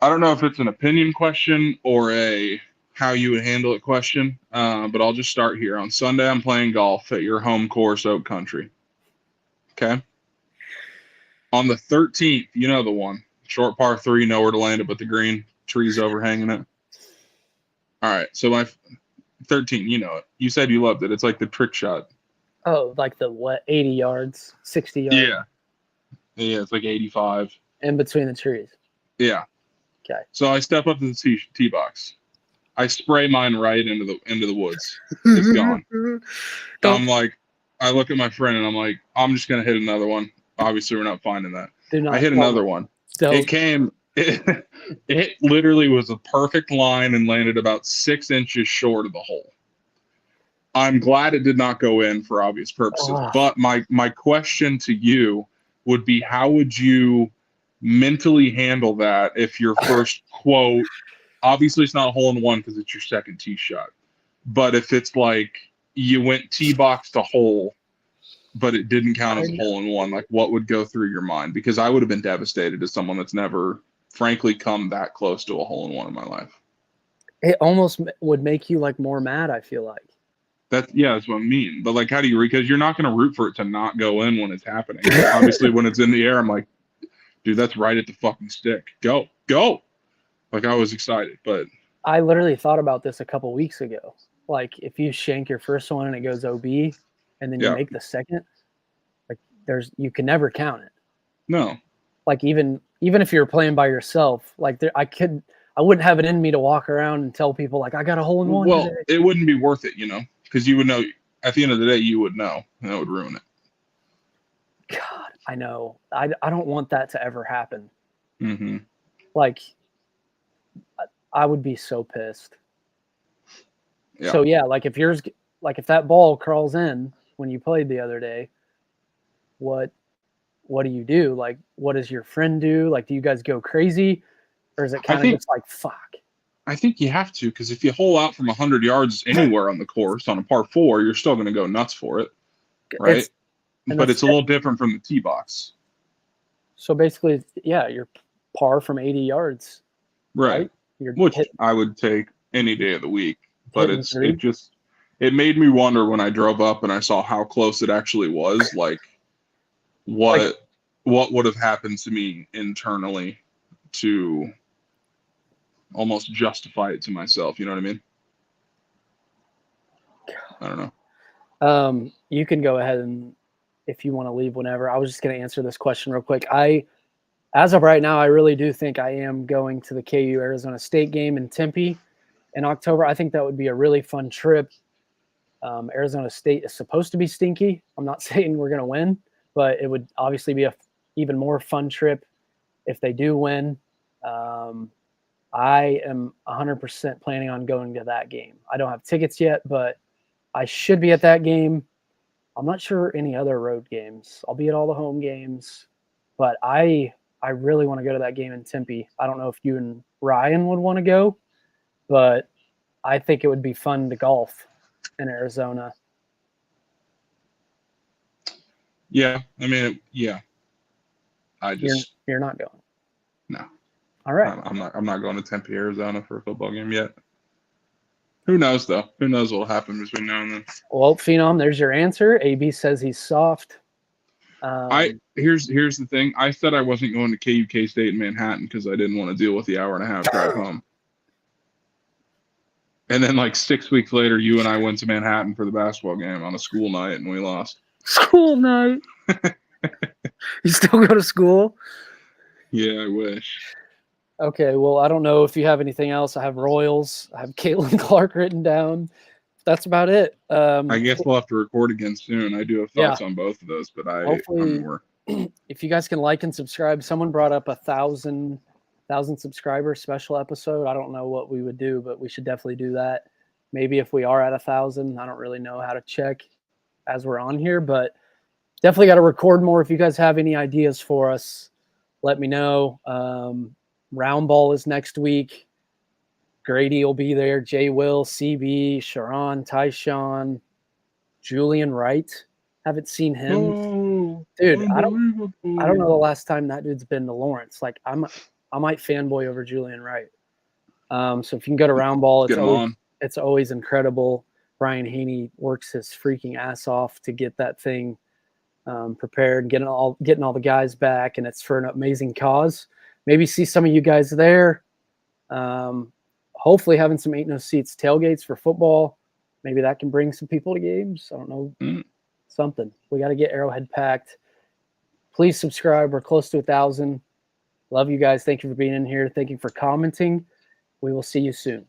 I don't know if it's an opinion question or a how you would handle it question, but I'll just start here. On Sunday, I'm playing golf at your home course, Oak Country. Okay. On the 13th, you know the one, short par 3, nowhere to land it but the green, trees overhanging it. All right, so my 13, you know it. You said you loved it. It's like the trick shot. Oh, like the 80 yards, 60 yards? Yeah. Yeah, it's like 85. In between the trees. Yeah. Okay. So I step up to the tee box. I spray mine right into the woods. It's gone. I'm like, I look at my friend and I'm like, I'm just gonna hit another one. Obviously, we're not finding that. I hit another one. It literally was a perfect line and landed about 6 inches short of the hole. I'm glad it did not go in for obvious purposes. But my question to you would be, how would you mentally handle that if your first quote, obviously it's not a hole in one because it's your second tee shot, but if it's like you went tee box to hole, but it didn't count as a hole in one, like what would go through your mind? Because I would have been devastated as someone that's never, frankly, come that close to a hole in one in my life. It almost would make you more mad, I feel like. That's what I mean. But how do you, because you're not going to root for it to not go in when it's happening. Obviously, when it's in the air, I'm like, dude, that's right at the fucking stick. Go. I was excited, but I literally thought about this a couple weeks ago. If you shank your first one and it goes OB, and then you make the second, you can never count it. No. Even if you're playing by yourself, I wouldn't have it in me to walk around and tell people I got a hole in one. Well, today. It wouldn't be worth it, because you would know at the end of the day, you would know, and that would ruin it. God, I know. I don't want that to ever happen. Mm-hmm. I would be so pissed. Yeah. So yeah, if that ball crawls in when you played the other day, what do you do? What does your friend do? Do you guys go crazy, or is it kind of just fuck? I think you have to, because if you hole out from 100 yards anywhere on the course on a par 4, you're still going to go nuts for it, right? But it's a little different from the tee box. So basically, yeah, you're par from 80 yards, right? Which I would take any day of the week. But it made me wonder when I drove up and I saw how close it actually was. What would have happened to me internally to almost justify it to myself? You know what I mean? I don't know. You can go ahead and if you want to leave whenever. I was just going to answer this question real quick. As of right now, I really do think I am going to the KU Arizona State game in Tempe in October. I think that would be a really fun trip. Arizona State is supposed to be stinky. I'm not saying we're going to win, but it would obviously be a even more fun trip if they do win. I am 100% planning on going to that game. I don't have tickets yet, but I should be at that game. I'm not sure any other road games. I'll be at all the home games, but I really want to go to that game in Tempe. I don't know if you and Ryan would want to go, but I think it would be fun to golf in Arizona. Yeah, I mean, yeah. You're not going. No. All right. I'm not going to Tempe, Arizona for a football game yet. Who knows though? Who knows what'll happen between now and then? Well, Phenom, there's your answer. AB says he's soft. Here's the thing. I said I wasn't going to KU State in Manhattan because I didn't want to deal with the hour-and-a-half drive home. And then like 6 weeks later, you and I went to Manhattan for the basketball game on a school night, and we lost. School night. You still go to school? Yeah, I wish. Okay, well, I don't know if you have anything else. I have Royals. I have Caitlin Clark written down. That's about it. I guess we'll have to record again soon. I do have thoughts on both of those, but hopefully, I'm more. If you guys can like and subscribe, someone brought up 1,000 subscriber special episode. I don't know what we would do, but we should definitely do that. Maybe if we are at 1,000, I don't really know how to check as we're on here, but definitely got to record more. If you guys have any ideas for us, let me know. Round ball is next week. Grady will be there. Jay Will, CB, Sharon, Tyshawn, Julian Wright. Haven't seen him. Oh, dude, I don't know the last time that dude's been to Lawrence. Like I might fanboy over Julian Wright. So if you can go to round ball, it's always incredible. Brian Haney works his freaking ass off to get that thing prepared, getting all the guys back, and it's for an amazing cause. Maybe see some of you guys there. Hopefully having some Ain't No Seats tailgates for football. Maybe that can bring some people to games. I don't know. Something. We got to get Arrowhead packed. Please subscribe. We're close to 1,000. Love you guys. Thank you for being in here. Thank you for commenting. We will see you soon.